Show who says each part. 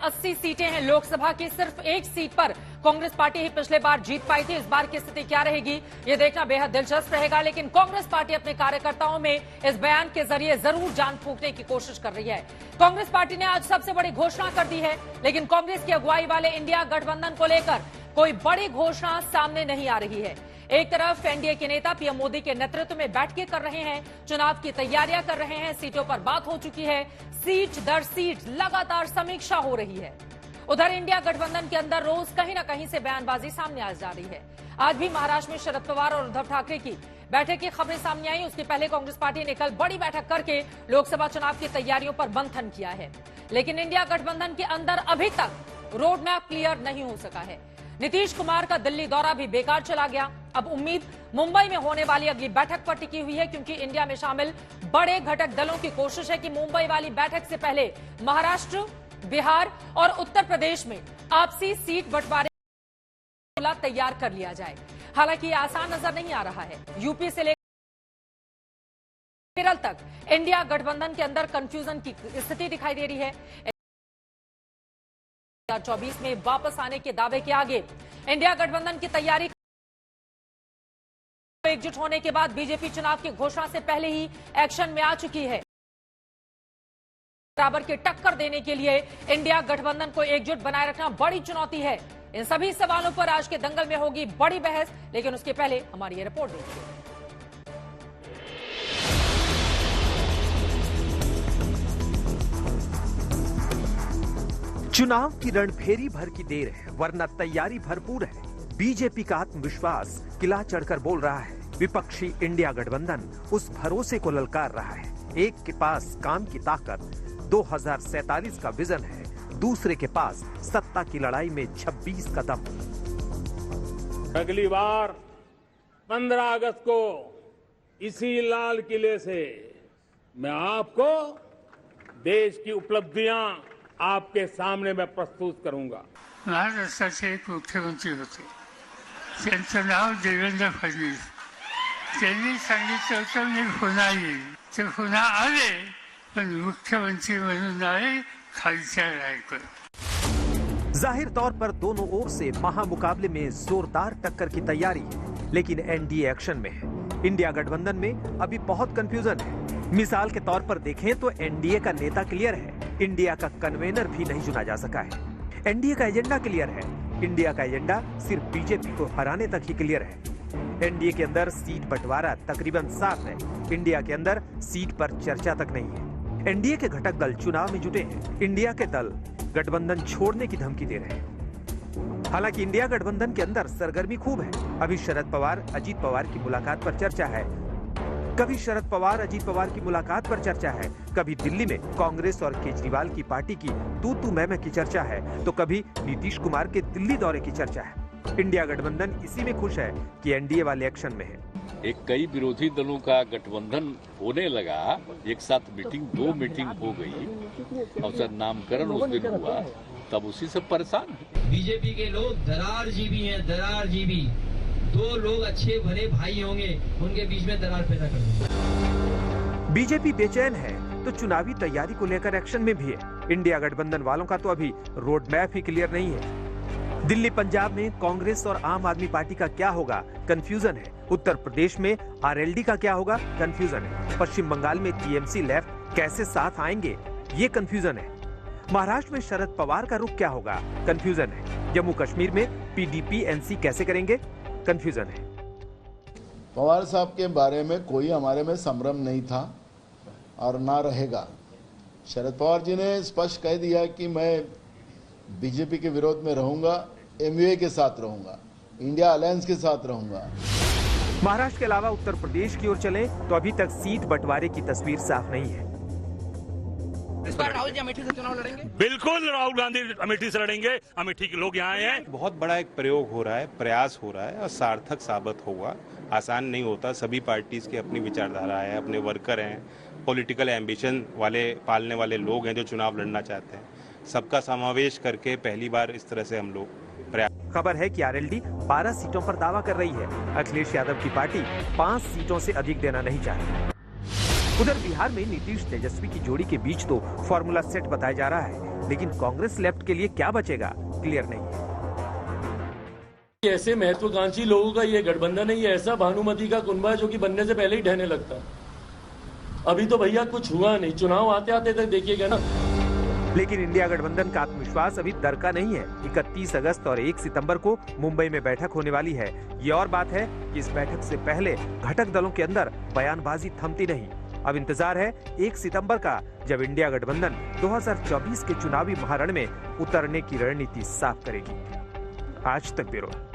Speaker 1: 80 सीटें हैं लोकसभा की, सिर्फ एक सीट पर कांग्रेस पार्टी ही पिछले बार जीत पाई थी। इस बार की स्थिति क्या रहेगी ये देखना बेहद दिलचस्प रहेगा, लेकिन कांग्रेस पार्टी अपने कार्यकर्ताओं में इस बयान के जरिए जरूर जान फूंकने की कोशिश कर रही है। कांग्रेस पार्टी ने आज सबसे बड़ी घोषणा कर दी है, लेकिन कांग्रेस की अगुवाई वाले इंडिया गठबंधन को लेकर कोई बड़ी घोषणा सामने नहीं आ रही है। एक तरफ एनडीए के नेता पीएम मोदी के नेतृत्व में बैठकें कर रहे हैं, चुनाव की तैयारियां कर रहे हैं, सीटों पर बात हो चुकी है, सीट दर सीट लगातार समीक्षा हो रही है। उधर इंडिया गठबंधन के अंदर रोज कहीं ना कहीं से बयानबाजी सामने आ जा रही है। आज भी महाराष्ट्र में शरद पवार और उद्धव ठाकरे की बैठक की खबरें सामने आई। उसके पहले कांग्रेस पार्टी ने कल बड़ी बैठक करके लोकसभा चुनाव की तैयारियों पर मंथन किया है, लेकिन इंडिया गठबंधन के अंदर अभी तक रोड मैप क्लियर नहीं हो सका है। नीतीश कुमार का दिल्ली दौरा भी बेकार चला गया। अब उम्मीद मुंबई में होने वाली अगली बैठक पर टिकी हुई है, क्योंकि इंडिया में शामिल बड़े घटक दलों की कोशिश है कि मुंबई वाली बैठक से पहले महाराष्ट्र, बिहार और उत्तर प्रदेश में आपसी सीट बंटवारे तैयार कर लिया जाए। हालांकि ये आसान नजर नहीं आ रहा है। यूपी से लेकर केरल तक इंडिया गठबंधन के अंदर कंफ्यूजन की स्थिति दिखाई दे रही है। 2024 में वापस आने के दावे के आगे इंडिया गठबंधन की तैयारी एकजुट होने के बाद बीजेपी चुनाव की घोषणा से पहले ही एक्शन में आ चुकी है। बराबर की टक्कर देने के लिए इंडिया गठबंधन को एकजुट बनाए रखना बड़ी चुनौती है। इन सभी सवालों पर आज के दंगल में होगी बड़ी बहस, लेकिन उसके पहले हमारी ये रिपोर्ट देखिए।
Speaker 2: चुनाव की रणभेरी भर की देर है, वरना तैयारी भरपूर है। बीजेपी का आत्मविश्वास किला चढ़कर बोल रहा है। विपक्षी इंडिया गठबंधन उस भरोसे को ललकार रहा है। एक के पास काम की ताकत 2047 का विजन है, दूसरे के पास सत्ता की लड़ाई में 26 कदम।
Speaker 3: अगली बार 15 अगस्त को इसी लाल किले से मैं आपको देश की उपलब्धियां आपके सामने मैं प्रस्तुत करूंगा।
Speaker 4: महाराष्ट्राचे एक मुख्यमंत्री होते, त्यांचं नाव देवेंद्र फडणवीस। त्यांनी सांगितलं होतं मी पुन्हा येईल, ते पुन्हा आले, पण मुख्यमंत्री म्हणून आले खालच्या रायकर।
Speaker 2: जाहिर तौर पर दोनों ओर से महामुकाबले में जोरदार टक्कर की तैयारी है, लेकिन एनडीए एक्शन में है। इंडिया गठबंधन में अभी बहुत कंफ्यूजन है। मिसाल के तौर पर देखें तो एनडीए का नेता क्लियर है, इंडिया का कन्वेनर भी नहीं चुना जा सका है। एनडीए का एजेंडा क्लियर है, इंडिया का एजेंडा सिर्फ बीजेपी को हराने तक ही क्लियर है। एनडीए के अंदर सीट बंटवारा तकरीबन साफ है, इंडिया के अंदर सीट पर चर्चा तक नहीं है। एनडीए के घटक दल चुनाव में जुटे हैं, इंडिया के दल गठबंधन छोड़ने की धमकी दे रहे हैं। हालांकि इंडिया गठबंधन के अंदर सरगर्मी खूब है। अभी शरद पवार अजीत पवार की मुलाकात पर चर्चा है, कभी शरद पवार अजीत पवार की मुलाकात पर चर्चा है, कभी दिल्ली में कांग्रेस और केजरीवाल की पार्टी की तू मैं की चर्चा है, तो कभी नीतीश कुमार के दिल्ली दौरे की चर्चा है। इंडिया गठबंधन इसी में खुश है कि एनडीए वाले एक्शन में है।
Speaker 5: एक कई विरोधी दलों का गठबंधन होने लगा, एक साथ दो मीटिंग हो गई और सर नामकरण उस दिन हुआ, तब उसी से परेशान है।
Speaker 6: बीजेपी के लोग दरार जीवी हैं, दरार जीवी। दो लोग अच्छे भले भाई होंगे, उनके बीच में दरार पैदा कर देंगे।
Speaker 2: बीजेपी बेचैन है तो चुनावी तैयारी को लेकर एक्शन में भी है। इंडिया गठबंधन वालों का तो अभी रोड मैप ही क्लियर नहीं है। दिल्ली पंजाब में कांग्रेस और आम आदमी पार्टी का क्या होगा, कंफ्यूजन है। उत्तर प्रदेश में आरएलडी का क्या होगा, कंफ्यूजन है। पश्चिम बंगाल में टीएमसी लेफ्ट कैसे साथ आएंगे, ये कंफ्यूजन है। महाराष्ट्र में शरद पवार का रुख क्या होगा, कंफ्यूजन है। जम्मू कश्मीर में पीडीपी एनसी कैसे करेंगे, कंफ्यूजन है।
Speaker 7: पवार साहब के बारे में कोई हमारे में संभ्रम नहीं था और ना रहेगा। शरद पवार जी ने स्पष्ट कह दिया कि मैं बीजेपी के विरोध में रहूंगा, एमयूए के साथ रहूंगा, इंडिया अलायंस के साथ रहूंगा।
Speaker 2: महाराष्ट्र के अलावा उत्तर प्रदेश की ओर चले तो अभी तक सीट बंटवारे की तस्वीर साफ नहीं है।
Speaker 8: इस बार राहुल जी अमेठी से चुनाव लड़ेंगे?
Speaker 3: बिल्कुल राहुल गांधी अमेठी से लड़ेंगे। अमेठी के लोग यहाँ आए हैं।
Speaker 9: बहुत बड़ा एक प्रयोग हो रहा है, प्रयास हो रहा है और सार्थक साबित होगा। आसान नहीं होता। सभी पार्टीज की अपनी विचारधारा है, अपने वर्कर हैं, पॉलिटिकल एम्बिशन वाले पालने वाले लोग हैं जो चुनाव लड़ना चाहते हैं। सबका समावेश करके पहली बार इस तरह से हम लोग प्रयास।
Speaker 2: खबर है कि आरएलडी 12 सीटों पर दावा कर रही है। अखिलेश यादव की पार्टी 5 सीटों से अधिक देना नहीं चाहती। उधर बिहार में नीतीश तेजस्वी की जोड़ी के बीच तो फॉर्मूला सेट बताया जा रहा है। लेकिन कांग्रेस लेफ्ट के लिए क्या बचेगा क्लियर नहीं है।
Speaker 10: ऐसे महत्वाकांक्षी लोगों का ये गठबंधन है, ये ऐसा भानुमति का कुनबा है जो कि बनने से पहले ही ढहने लगता है। अभी तो भैया कुछ हुआ नहीं, चुनाव आते आते तक देखिएगा ना।
Speaker 2: लेकिन इंडिया गठबंधन का आत्मविश्वास अभी दरका नहीं है। 31 अगस्त और 1 सितंबर को मुंबई में बैठक होने वाली है। ये और बात है कि इस बैठक से पहले घटक दलों के अंदर बयानबाजी थमती नहीं। अब इंतजार है 1 सितंबर का, जब इंडिया गठबंधन 2024 के चुनावी महारण में उतरने की रणनीति साफ करेगी। आज तक ब्यूरो।